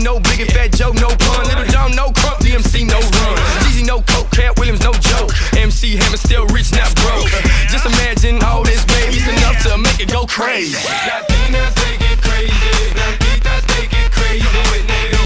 no Biggie, Fat Joe, no pun. Little John, no crump, DMC, no run. Jeezy, no coke, Cat Williams, no joke. MC Hammer still rich, not broke. Just imagine all this, baby, it's enough to make it go crazy.